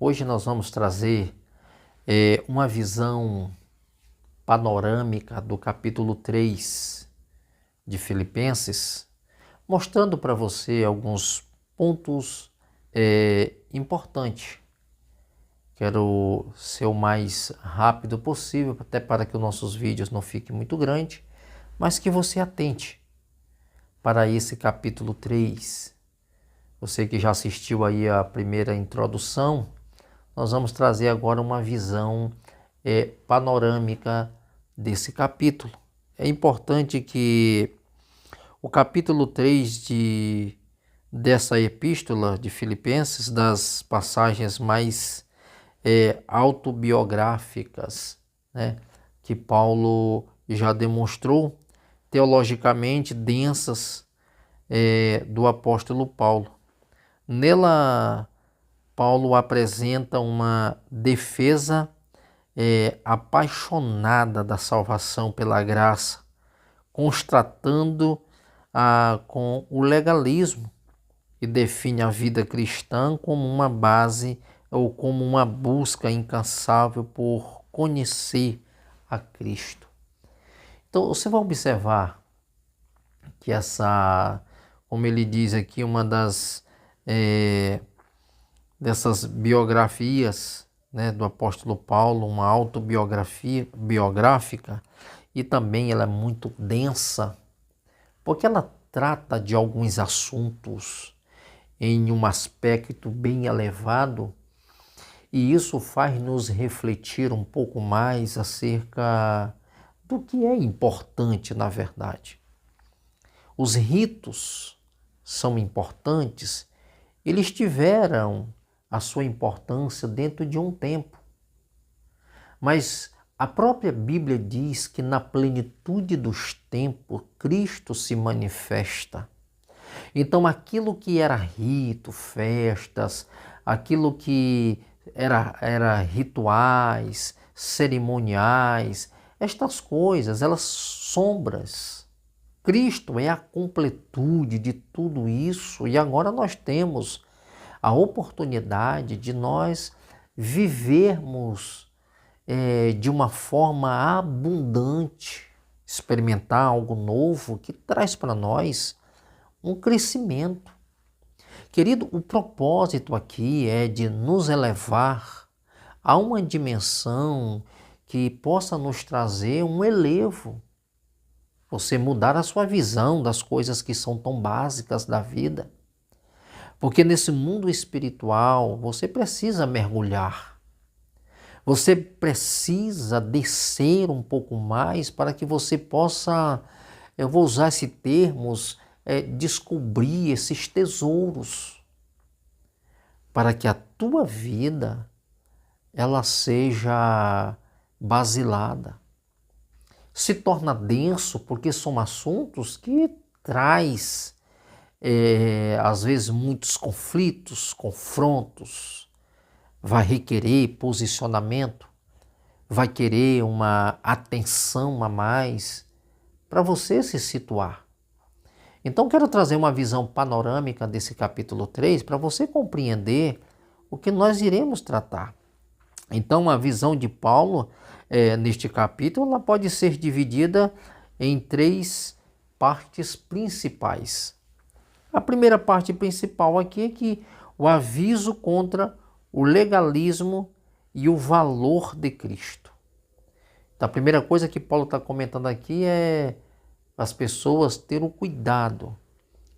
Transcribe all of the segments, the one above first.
Hoje nós vamos trazer uma visão panorâmica do capítulo 3 de Filipenses, mostrando para você alguns pontos importantes. Quero ser o mais rápido possível, até para que os nossos vídeos não fiquem muito grandes, mas que você atente para esse capítulo 3. Você que já assistiu aí a primeira introdução, nós vamos trazer agora uma visão panorâmica desse capítulo. É importante que o capítulo 3 dessa epístola de Filipenses, das passagens mais autobiográficas, né, que Paulo já demonstrou, teologicamente densas, do apóstolo Paulo. Nela, Paulo apresenta uma defesa apaixonada da salvação pela graça, constatando com o legalismo, e define a vida cristã como uma base ou como uma busca incansável por conhecer a Cristo. Então você vai observar que como ele diz aqui, uma dessas biografias, né, do apóstolo Paulo, uma autobiografia biográfica, e também ela é muito densa, porque ela trata de alguns assuntos em um aspecto bem elevado, e isso faz nos refletir um pouco mais acerca do que é importante na verdade. Os ritos são importantes, eles tiveram a sua importância dentro de um tempo, mas a própria Bíblia diz que na plenitude dos tempos Cristo se manifesta. Então aquilo que era rito, festas, aquilo que era rituais, cerimoniais, estas coisas, elas sombras. Cristo é a completude de tudo isso, e agora nós temos a oportunidade de nós vivermos de uma forma abundante, experimentar algo novo que traz para nós um crescimento. Querido, o propósito aqui é de nos elevar a uma dimensão que possa nos trazer um elevo. Você mudar a sua visão das coisas que são tão básicas da vida. Porque nesse mundo espiritual você precisa mergulhar. Você precisa descer um pouco mais para que você possa, eu vou usar esse termos, descobrir esses tesouros, para que a tua vida ela seja basilada. Se torna denso porque são assuntos que traz às vezes muitos conflitos, confrontos, vai requerer posicionamento, vai querer uma atenção a mais para você se situar. Então quero trazer uma visão panorâmica desse capítulo 3 para você compreender o que nós iremos tratar. Então a visão de Paulo neste capítulo ela pode ser dividida em 3 partes principais. A primeira parte principal aqui é que o aviso contra o legalismo e o valor de Cristo. Então, a primeira coisa que Paulo está comentando aqui é as pessoas terem cuidado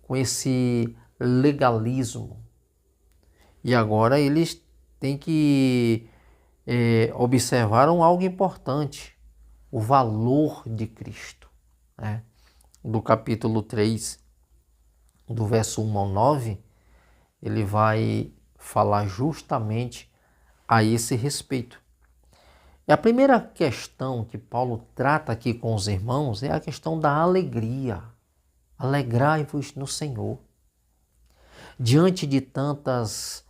com esse legalismo. E agora eles têm que observar algo importante, o valor de Cristo. Né? Do capítulo 3, do verso 1 ao 9, ele vai falar justamente a esse respeito. E a primeira questão que Paulo trata aqui com os irmãos é a questão da alegria. Alegrai-vos no Senhor. Diante de tantas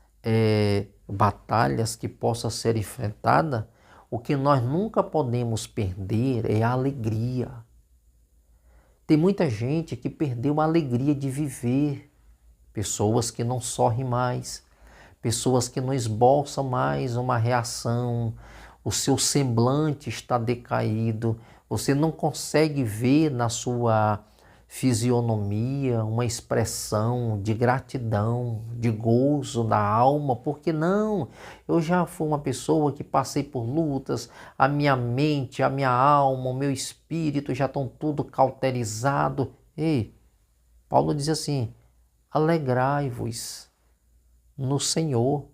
batalhas que possam ser enfrentadas, o que nós nunca podemos perder é a alegria. Tem muita gente que perdeu a alegria de viver, pessoas que não sorrem mais, pessoas que não esboçam mais uma reação, o seu semblante está decaído, você não consegue ver na sua fisionomia uma expressão de gratidão, de gozo da alma, porque não, eu já fui uma pessoa que passei por lutas, a minha mente, a minha alma, o meu espírito já estão tudo cauterizado. Ei, Paulo diz assim, alegrai-vos no Senhor.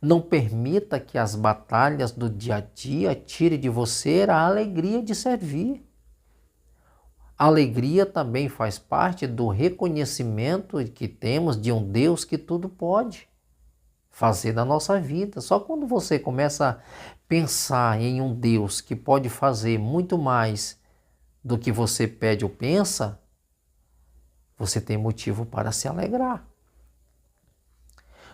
Não permita que as batalhas do dia a dia tirem de você a alegria de servir. A alegria também faz parte do reconhecimento que temos de um Deus que tudo pode fazer na nossa vida. Só quando você começa a pensar em um Deus que pode fazer muito mais do que você pede ou pensa, você tem motivo para se alegrar.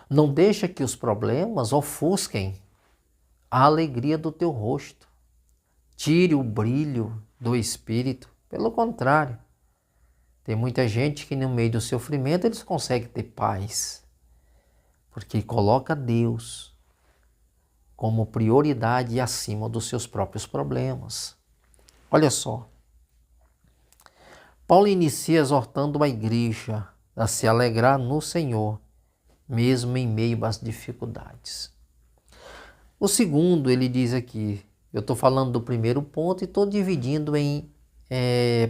Não deixa que os problemas ofusquem a alegria do teu rosto. Tire o brilho do espírito. Pelo contrário, tem muita gente que no meio do sofrimento eles conseguem ter paz, porque coloca Deus como prioridade acima dos seus próprios problemas. Olha só, Paulo inicia exortando a igreja a se alegrar no Senhor, mesmo em meio às dificuldades. O segundo, ele diz aqui, eu estou falando do primeiro ponto e estou dividindo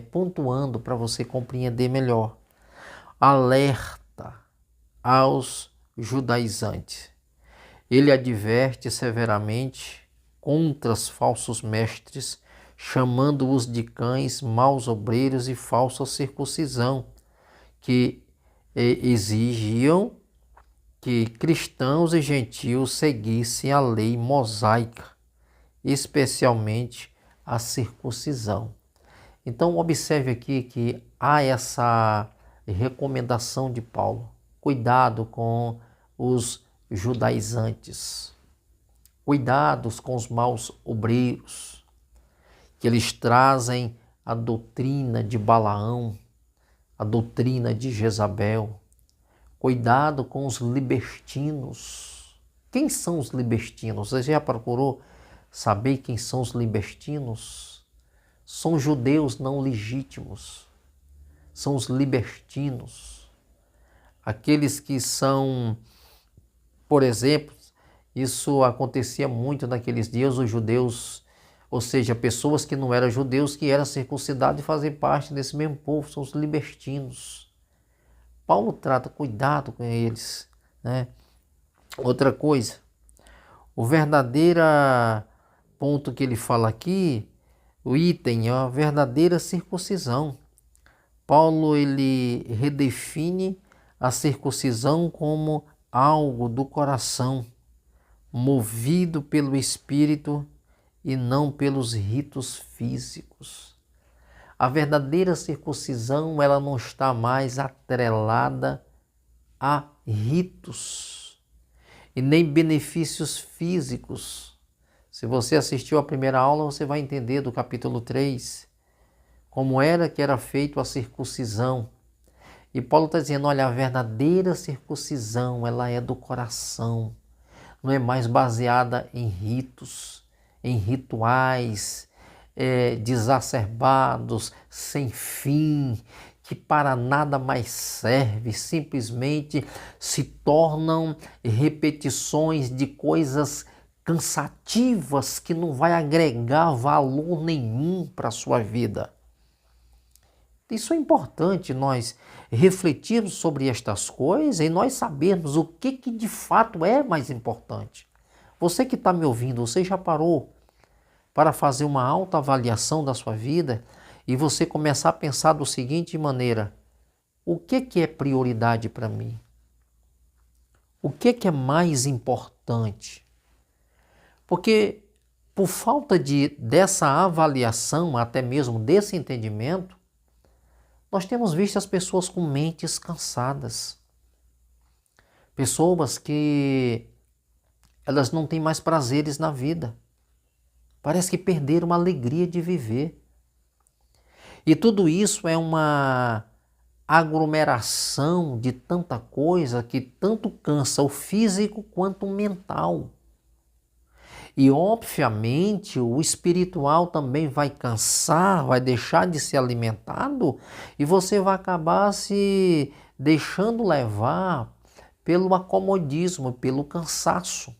pontuando para você compreender melhor. Alerta aos judaizantes. Ele adverte severamente contra os falsos mestres, chamando-os de cães, maus obreiros e falsa circuncisão, que exigiam que cristãos e gentios seguissem a lei mosaica, especialmente a circuncisão. Então observe aqui que há essa recomendação de Paulo. Cuidado com os judaizantes. Cuidados com os maus obreiros, que eles trazem a doutrina de Balaão, a doutrina de Jezabel. Cuidado com os libertinos. Quem são os libertinos? Você já procurou saber quem são os libertinos? São judeus não legítimos. São os libertinos. Aqueles que são, por exemplo, isso acontecia muito naqueles dias, os judeus, ou seja, pessoas que não eram judeus, que eram circuncidados e fazem parte desse mesmo povo, são os libertinos. Paulo trata, cuidado com eles, né? Outra coisa, o verdadeiro ponto que ele fala aqui, o item é a verdadeira circuncisão. Paulo ele redefine a circuncisão como algo do coração, movido pelo Espírito e não pelos ritos físicos. A verdadeira circuncisão, ela não está mais atrelada a ritos e nem benefícios físicos. Se você assistiu à primeira aula, você vai entender do capítulo 3, como era que era feito a circuncisão. E Paulo está dizendo, olha, a verdadeira circuncisão, ela é do coração, não é mais baseada em ritos, em rituais, desacerbados, sem fim, que para nada mais serve, simplesmente se tornam repetições de coisas cansativas que não vai agregar valor nenhum para a sua vida. Isso é importante nós refletirmos sobre estas coisas e nós sabermos o que de fato é mais importante. Você que está me ouvindo, você já parou para fazer uma autoavaliação da sua vida e você começar a pensar da seguinte maneira: o que é prioridade para mim? O que é mais importante? Porque por falta dessa avaliação, até mesmo desse entendimento, nós temos visto as pessoas com mentes cansadas. Pessoas que elas não têm mais prazeres na vida. Parece que perderam a alegria de viver. E tudo isso é uma aglomeração de tanta coisa que tanto cansa o físico quanto o mental. E obviamente o espiritual também vai cansar, vai deixar de ser alimentado e você vai acabar se deixando levar pelo acomodismo, pelo cansaço.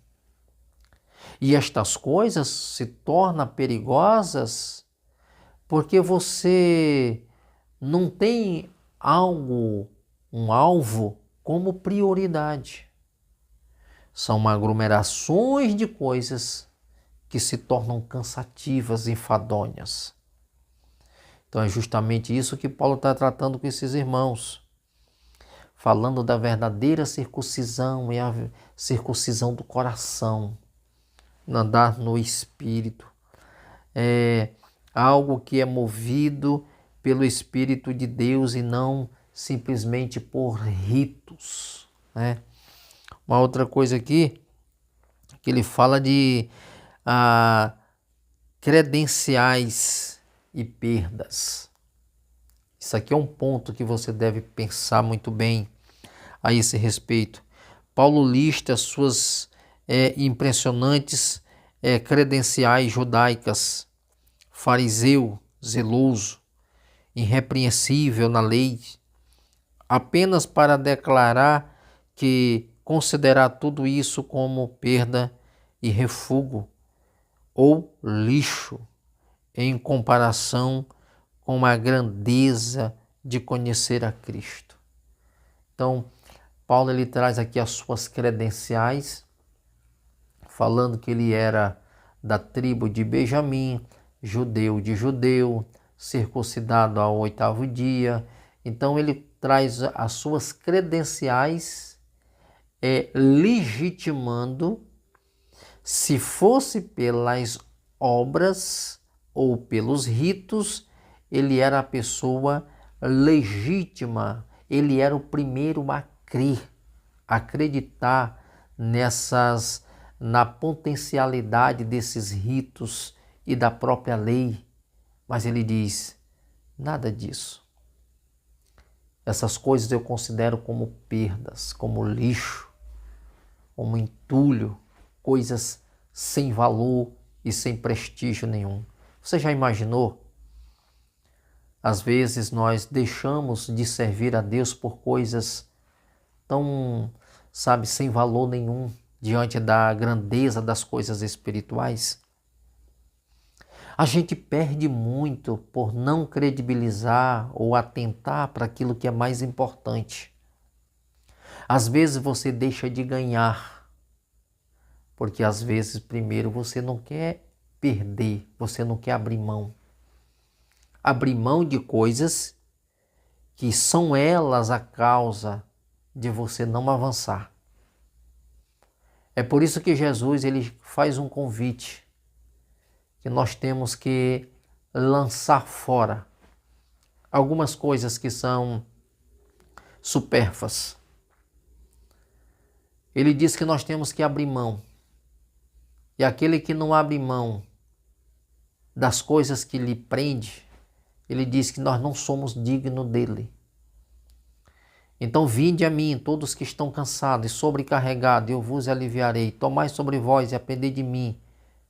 E estas coisas se tornam perigosas porque você não tem algo, um alvo como prioridade. São aglomerações de coisas que se tornam cansativas, enfadonhas. Então é justamente isso que Paulo está tratando com esses irmãos. Falando da verdadeira circuncisão e a circuncisão do coração. Andar no Espírito. É algo que é movido pelo Espírito de Deus e não simplesmente por ritos, né? Uma outra coisa aqui, que ele fala de credenciais e perdas. Isso aqui é um ponto que você deve pensar muito bem a esse respeito. Paulo lista suas impressionantes credenciais judaicas: fariseu, zeloso, irrepreensível na lei, apenas para declarar que considerar tudo isso como perda e refúgio ou lixo em comparação com a grandeza de conhecer a Cristo. Então, Paulo ele traz aqui as suas credenciais, falando que ele era da tribo de Benjamim, judeu de judeu, circuncidado ao 8º dia. Então ele traz as suas credenciais, legitimando, se fosse pelas obras ou pelos ritos, ele era a pessoa legítima, ele era o primeiro a crer, a acreditar na potencialidade desses ritos e da própria lei. Mas ele diz, nada disso. Essas coisas eu considero como perdas, como lixo, como entulho, coisas sem valor e sem prestígio nenhum. Você já imaginou? Às vezes nós deixamos de servir a Deus por coisas tão, sem valor nenhum diante da grandeza das coisas espirituais. A gente perde muito por não credibilizar ou atentar para aquilo que é mais importante. Às vezes você deixa de ganhar, porque às vezes primeiro você não quer perder, você não quer abrir mão. Abrir mão de coisas que são elas a causa de você não avançar. É por isso que Jesus ele faz um convite, que nós temos que lançar fora algumas coisas que são supérfluas. Ele diz que nós temos que abrir mão. E aquele que não abre mão das coisas que lhe prende, ele diz que nós não somos dignos dele. Então vinde a mim, todos que estão cansados e sobrecarregados, eu vos aliviarei. Tomai sobre vós e aprendei de mim,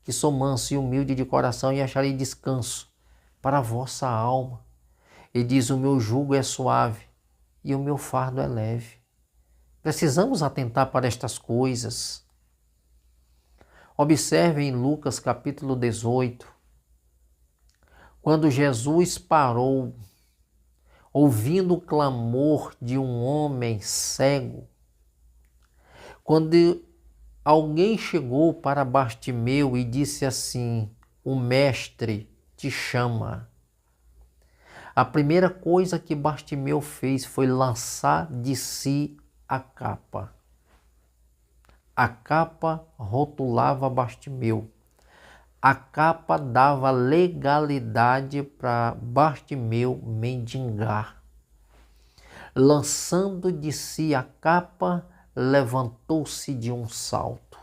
que sou manso e humilde de coração, e acharei descanso para a vossa alma. E diz, o meu jugo é suave e o meu fardo é leve. Precisamos atentar para estas coisas. Observe em Lucas capítulo 18, quando Jesus parou, ouvindo o clamor de um homem cego, quando alguém chegou para Bartimeu e disse assim, o mestre te chama. A primeira coisa que Bartimeu fez foi lançar de si a capa. A capa rotulava Bartimeu. A capa dava legalidade para Bartimeu mendigar. Lançando de si a capa, levantou-se de um salto.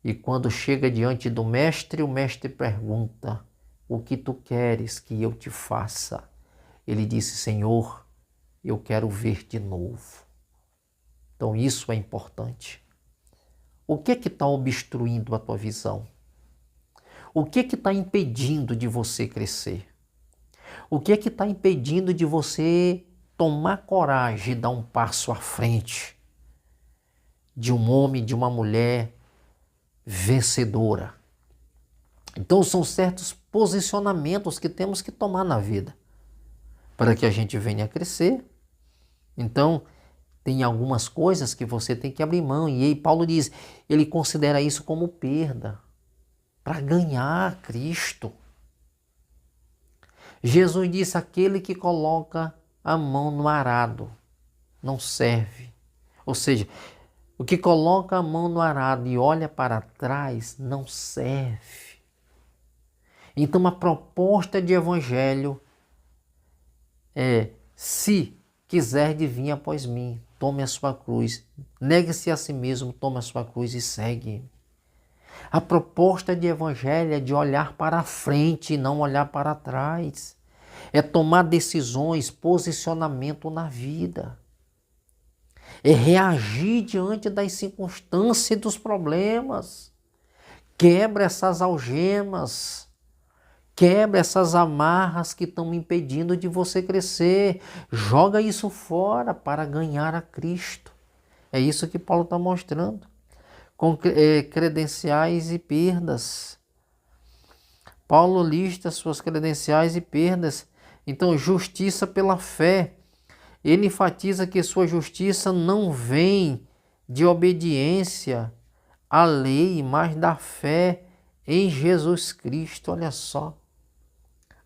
E quando chega diante do mestre, o mestre pergunta, o que tu queres que eu te faça? ele disse: Senhor, eu quero ver de novo. Então isso é importante. O que está obstruindo a tua visão? O que está impedindo de você crescer? O que está impedindo de você tomar coragem e dar um passo à frente de um homem, de uma mulher vencedora? Então são certos posicionamentos que temos que tomar na vida para que a gente venha a crescer. Então tem algumas coisas que você tem que abrir mão. E aí Paulo diz, ele considera isso como perda para ganhar Cristo. Jesus disse, aquele que coloca a mão no arado não serve. Ou seja, o que coloca a mão no arado e olha para trás não serve. Então a proposta de evangelho é, se quiser de vir após mim, tome a sua cruz, negue-se a si mesmo, tome a sua cruz e segue. A proposta de evangelho é de olhar para frente e não olhar para trás. É tomar decisões, posicionamento na vida. É reagir diante das circunstâncias e dos problemas. Quebra essas algemas. Quebra essas amarras que estão me impedindo de você crescer. Joga isso fora para ganhar a Cristo. É isso que Paulo está mostrando. Com credenciais e perdas. Paulo lista suas credenciais e perdas. Então, justiça pela fé. Ele enfatiza que sua justiça não vem de obediência à lei, mas da fé em Jesus Cristo. Olha só.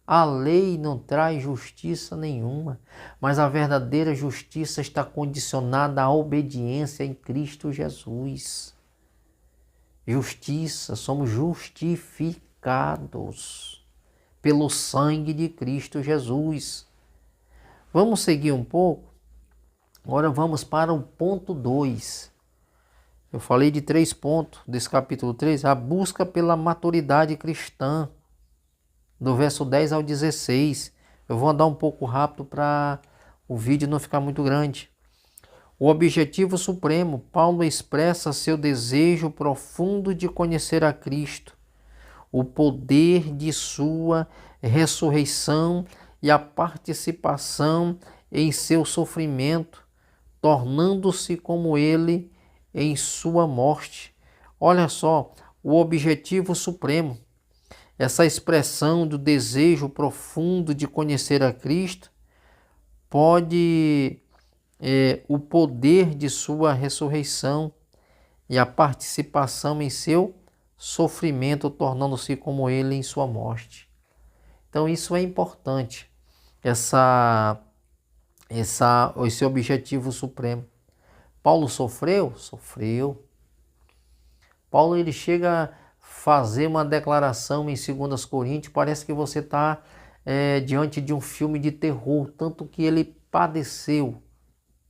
A lei não traz justiça nenhuma, mas a verdadeira justiça está condicionada à obediência em Cristo Jesus. Justiça, somos justificados pelo sangue de Cristo Jesus. Vamos seguir um pouco? Agora vamos para o ponto 2. Eu falei de 3 pontos desse capítulo 3, a busca pela maturidade cristã, do verso 10 ao 16. Eu vou andar um pouco rápido para o vídeo não ficar muito grande. O objetivo supremo, Paulo expressa seu desejo profundo de conhecer a Cristo, o poder de sua ressurreição e a participação em seu sofrimento, tornando-se como ele em sua morte. Olha só, o objetivo supremo, essa expressão do desejo profundo de conhecer a Cristo, pode o poder de sua ressurreição e a participação em seu sofrimento, tornando-se como ele em sua morte. Então isso é importante, esse objetivo supremo. Paulo sofreu? Sofreu. Paulo ele chega a fazer uma declaração em 2 Coríntios, parece que você está diante de um filme de terror, tanto que ele padeceu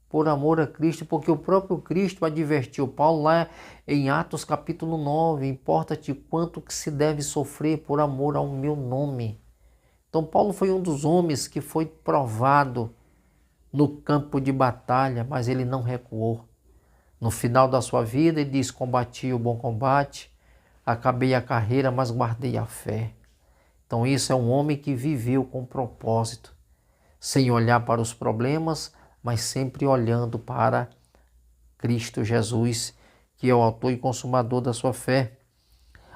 por amor a Cristo, porque o próprio Cristo advertiu Paulo lá em Atos capítulo 9, importa-te quanto que se deve sofrer por amor ao meu nome. Então Paulo foi um dos homens que foi provado no campo de batalha, mas ele não recuou. No final da sua vida ele diz, combati o bom combate, acabei a carreira, mas guardei a fé. Então isso é um homem que viveu com propósito, sem olhar para os problemas, mas sempre olhando para Cristo Jesus, que é o autor e consumador da sua fé.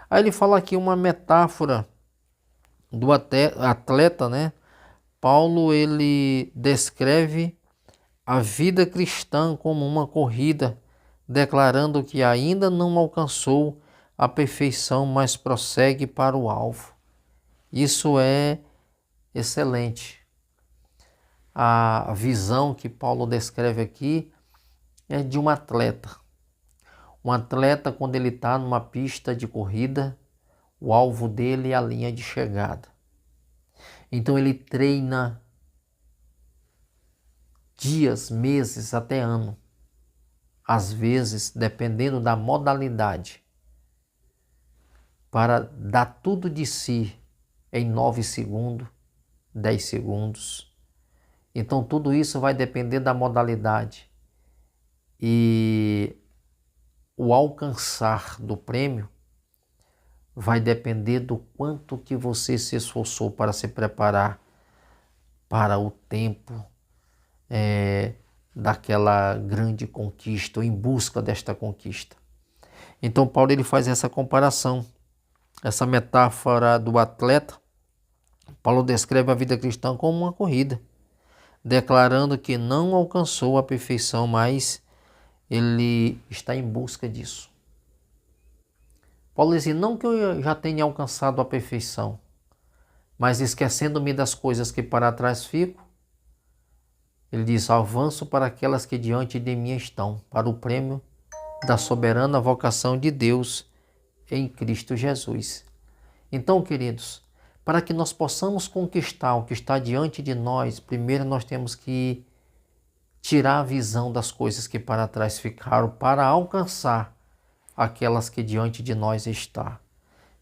Aí ele fala aqui uma metáfora do atleta, né? Paulo ele descreve a vida cristã como uma corrida, declarando que ainda não alcançou a perfeição, mas prossegue para o alvo. Isso é excelente. A visão que Paulo descreve aqui é de um atleta. Um atleta, quando ele está numa pista de corrida, o alvo dele é a linha de chegada. Então ele treina dias, meses, até ano. Às vezes, dependendo da modalidade, para dar tudo de si em 9 segundos, 10 segundos. Então tudo isso vai depender da modalidade. E o alcançar do prêmio vai depender do quanto que você se esforçou para se preparar para o tempo daquela grande conquista, ou em busca desta conquista. Então Paulo ele faz essa comparação, essa metáfora do atleta. Paulo descreve a vida cristã como uma corrida, declarando que não alcançou a perfeição, mas ele está em busca disso. Paulo diz assim, não que eu já tenha alcançado a perfeição, mas esquecendo-me das coisas que para trás fico, ele diz, avanço para aquelas que diante de mim estão, para o prêmio da soberana vocação de Deus em Cristo Jesus. Então, queridos, para que nós possamos conquistar o que está diante de nós, primeiro nós temos que tirar a visão das coisas que para trás ficaram para alcançar aquelas que diante de nós está.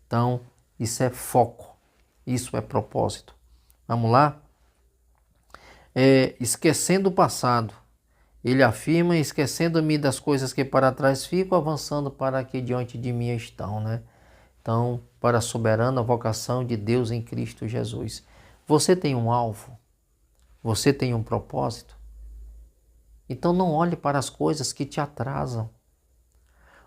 Então, isso é foco, isso é propósito. Vamos lá? Esquecendo o passado, ele afirma, esquecendo-me das coisas que para trás fico, avançando para que diante de mim estão, né? Então, para a soberana vocação de Deus em Cristo Jesus. Você tem um alvo? Você tem um propósito? Então não olhe para as coisas que te atrasam.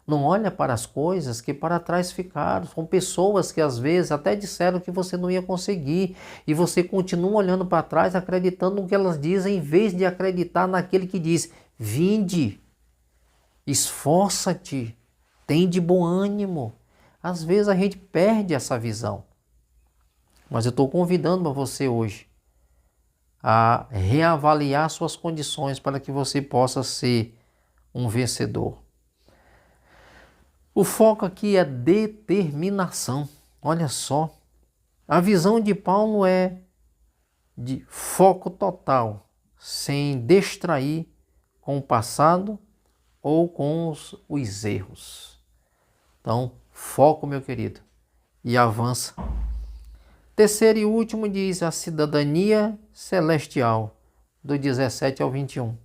Não olhe para as coisas que para trás ficaram. São pessoas que às vezes até disseram que você não ia conseguir. E você continua olhando para trás, acreditando no que elas dizem, em vez de acreditar naquele que diz, vinde, esforça-te, tem de bom ânimo. Às vezes a gente perde essa visão. Mas eu estou convidando você hoje a reavaliar suas condições para que você possa ser um vencedor. O foco aqui é determinação. Olha só, a visão de Paulo é de foco total, sem distrair com o passado ou com os erros. Então, foco, meu querido, e avança. Terceiro e último diz a cidadania celestial, do 17 ao 21.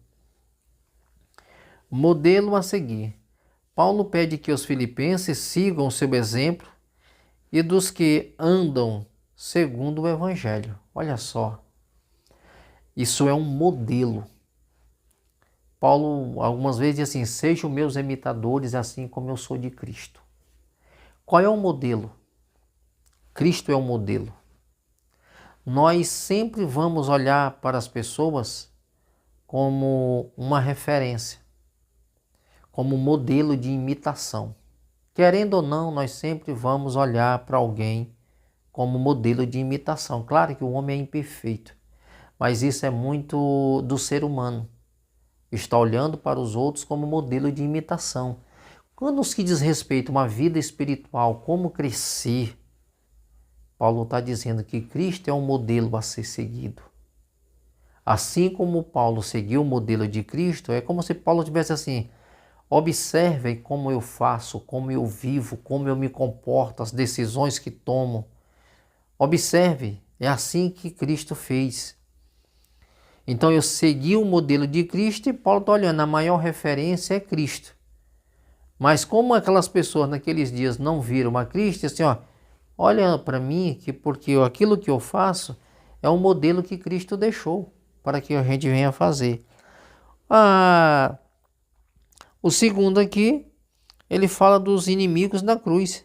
Modelo a seguir. Paulo pede que os filipenses sigam o seu exemplo e dos que andam segundo o Evangelho. Olha só, isso é um modelo. Paulo algumas vezes diz assim, sejam meus imitadores assim como eu sou de Cristo. Qual é o modelo? Cristo é o modelo. Nós sempre vamos olhar para as pessoas como uma referência, como modelo de imitação. Querendo ou não, nós sempre vamos olhar para alguém como modelo de imitação. Claro que o homem é imperfeito, mas isso é muito do ser humano. Está olhando para os outros como modelo de imitação. Quando se diz respeito a uma vida espiritual, como crescer, Paulo está dizendo que Cristo é um modelo a ser seguido. Assim como Paulo seguiu o modelo de Cristo, é como se Paulo tivesse assim, observem como eu faço, como eu vivo, como eu me comporto, as decisões que tomo. Observe, é assim que Cristo fez. Então eu segui o modelo de Cristo e Paulo está olhando, a maior referência é Cristo. Mas como aquelas pessoas naqueles dias não viram a Cristo, assim, ó, olha para mim, que porque aquilo que eu faço é um modelo que Cristo deixou para que a gente venha fazer. O segundo aqui, ele fala dos inimigos da cruz.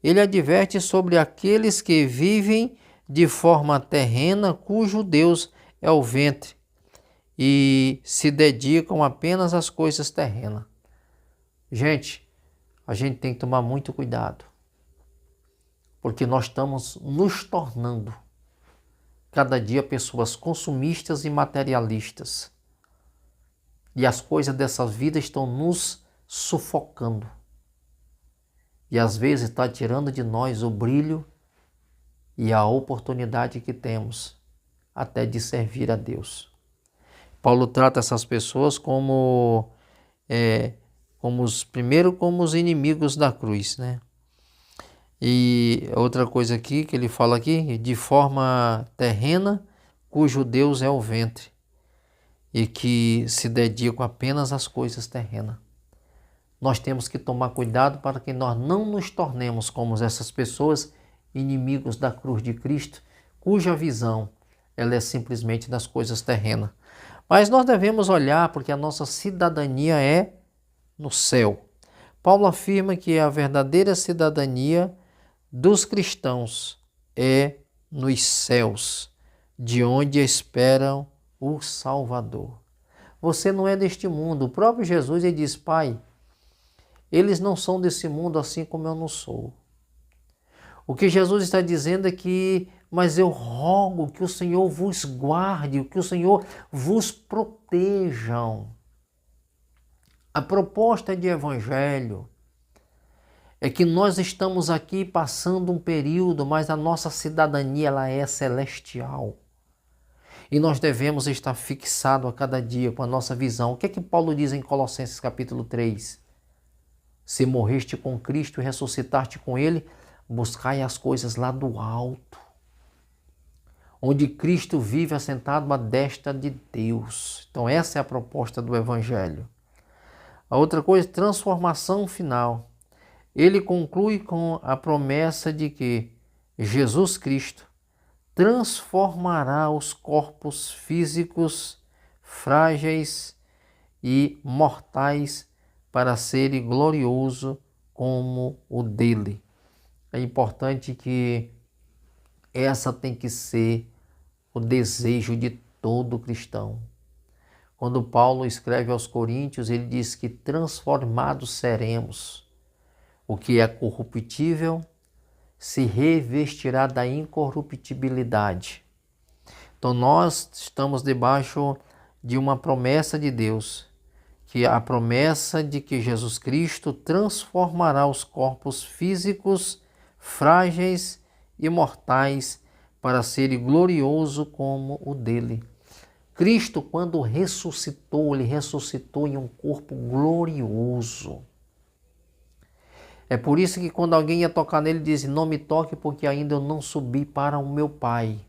Ele adverte sobre aqueles que vivem de forma terrena, cujo Deus é o ventre, e se dedicam apenas às coisas terrenas. Gente, a gente tem que tomar muito cuidado, porque nós estamos nos tornando cada dia pessoas consumistas e materialistas. E as coisas dessa vida estão nos sufocando. E às vezes está tirando de nós o brilho e a oportunidade que temos até de servir a Deus. Paulo trata essas pessoas como os inimigos da cruz, né? E outra coisa aqui que ele fala aqui, de forma terrena, cujo Deus é o ventre. e que se dedicam apenas às coisas terrenas. Nós temos que tomar cuidado para que nós não nos tornemos como essas pessoas, inimigos da cruz de Cristo, cuja visão ela é simplesmente das coisas terrenas. Mas nós devemos olhar porque a nossa cidadania é no céu. Paulo afirma que a verdadeira cidadania dos cristãos é nos céus, de onde esperam o Salvador. Você não é deste mundo. O próprio Jesus ele diz: Pai, eles não são desse mundo assim como eu não sou. O que Jesus está dizendo é que, mas eu rogo que o Senhor vos guarde, que o Senhor vos protejam. A proposta de evangelho é que nós estamos aqui passando um período, mas a nossa cidadania ela é celestial. E nós devemos estar fixados a cada dia com a nossa visão. O que é que Paulo diz em Colossenses capítulo 3? Se morreste com Cristo e ressuscitaste com Ele, buscai as coisas lá do alto, onde Cristo vive assentado à destra de Deus. Então essa é a proposta do Evangelho. A outra coisa, transformação final. Ele conclui com a promessa de que Jesus Cristo transformará os corpos físicos frágeis e mortais para ser glorioso como o dele. É importante que essa tem que ser o desejo de todo cristão. Quando Paulo escreve aos Coríntios, ele diz que transformados seremos. O que é corruptível se revestirá da incorruptibilidade. Então nós estamos debaixo de uma promessa de Deus, que é a promessa de que Jesus Cristo transformará os corpos físicos frágeis e mortais para ser glorioso como o dele. Cristo, quando ressuscitou, ele ressuscitou em um corpo glorioso. É por isso que quando alguém ia tocar nele, diz: não me toque porque ainda eu não subi para o meu Pai.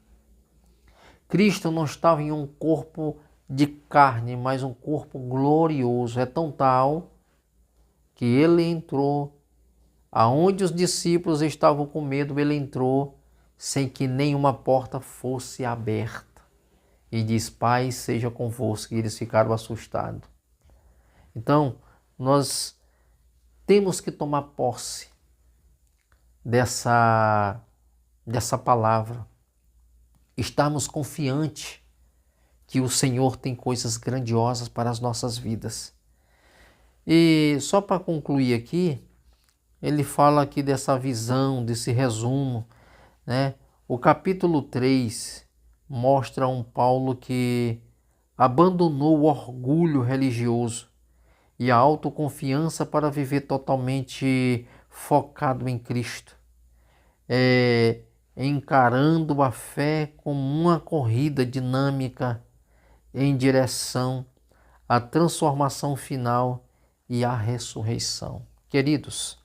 Cristo não estava em um corpo de carne, mas um corpo glorioso. É tão tal que ele entrou aonde os discípulos estavam com medo, ele entrou sem que nenhuma porta fosse aberta. E diz: Pai, seja convosco. E eles ficaram assustados. Então, nós temos que tomar posse dessa palavra. Estarmos confiantes que o Senhor tem coisas grandiosas para as nossas vidas. E só para concluir aqui, ele fala aqui dessa visão, desse resumo, né? O capítulo 3 mostra um Paulo que abandonou o orgulho religioso e a autoconfiança para viver totalmente focado em Cristo, encarando a fé como uma corrida dinâmica em direção à transformação final e à ressurreição. Queridos,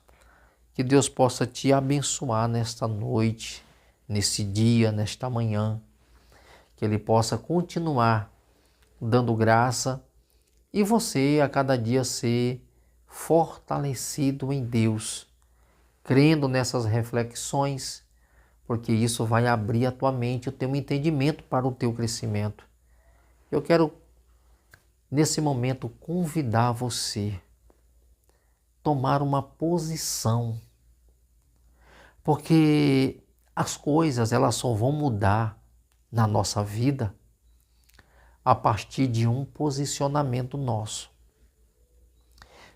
que Deus possa te abençoar nesta noite, nesse dia, nesta manhã, que Ele possa continuar dando graça e você a cada dia ser fortalecido em Deus, crendo nessas reflexões, porque isso vai abrir a tua mente, o teu entendimento para o teu crescimento. Eu quero, nesse momento, convidar você a tomar uma posição, porque as coisas elas só vão mudar na nossa vida a partir de um posicionamento nosso.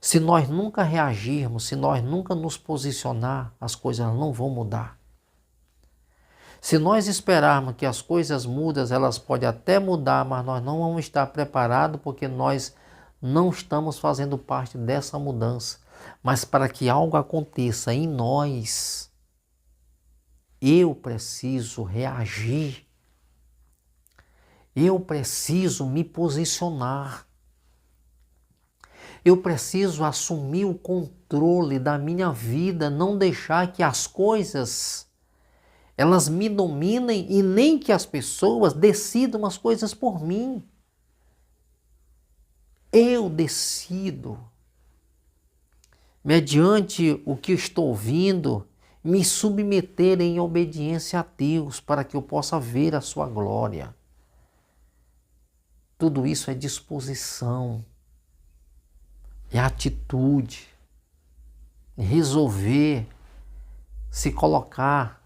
Se nós nunca reagirmos, se nós nunca nos posicionar, as coisas não vão mudar. Se nós esperarmos que as coisas mudem, elas podem até mudar, mas nós não vamos estar preparados porque nós não estamos fazendo parte dessa mudança. Mas para que algo aconteça em nós, eu preciso reagir. Eu preciso me posicionar. Eu preciso assumir o controle da minha vida, não deixar que as coisas elas me dominem e nem que as pessoas decidam as coisas por mim. Eu decido, mediante o que estou ouvindo, me submeter em obediência a Deus para que eu possa ver a sua glória. Tudo isso é disposição, é atitude, é resolver se colocar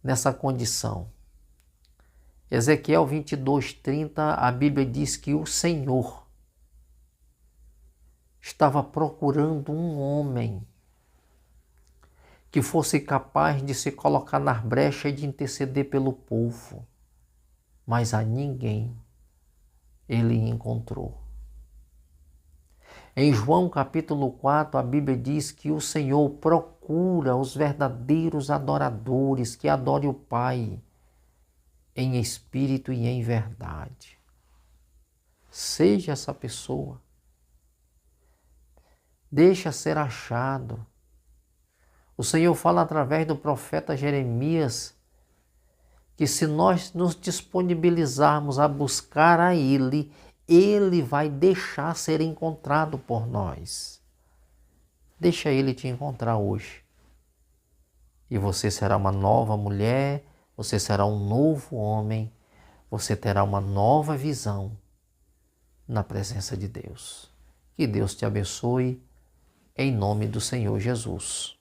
nessa condição. Ezequiel 22:30, a Bíblia diz que o Senhor estava procurando um homem que fosse capaz de se colocar na brecha e de interceder pelo povo, mas a ninguém ele encontrou. Em João capítulo 4, a Bíblia diz que o Senhor procura os verdadeiros adoradores que adorem o Pai em espírito e em verdade. Seja essa pessoa. Deixa ser achado. O Senhor fala através do profeta Jeremias que se nós nos disponibilizarmos a buscar a Ele, Ele vai deixar ser encontrado por nós. Deixa Ele te encontrar hoje. E você será uma nova mulher, você será um novo homem, você terá uma nova visão na presença de Deus. Que Deus te abençoe, em nome do Senhor Jesus.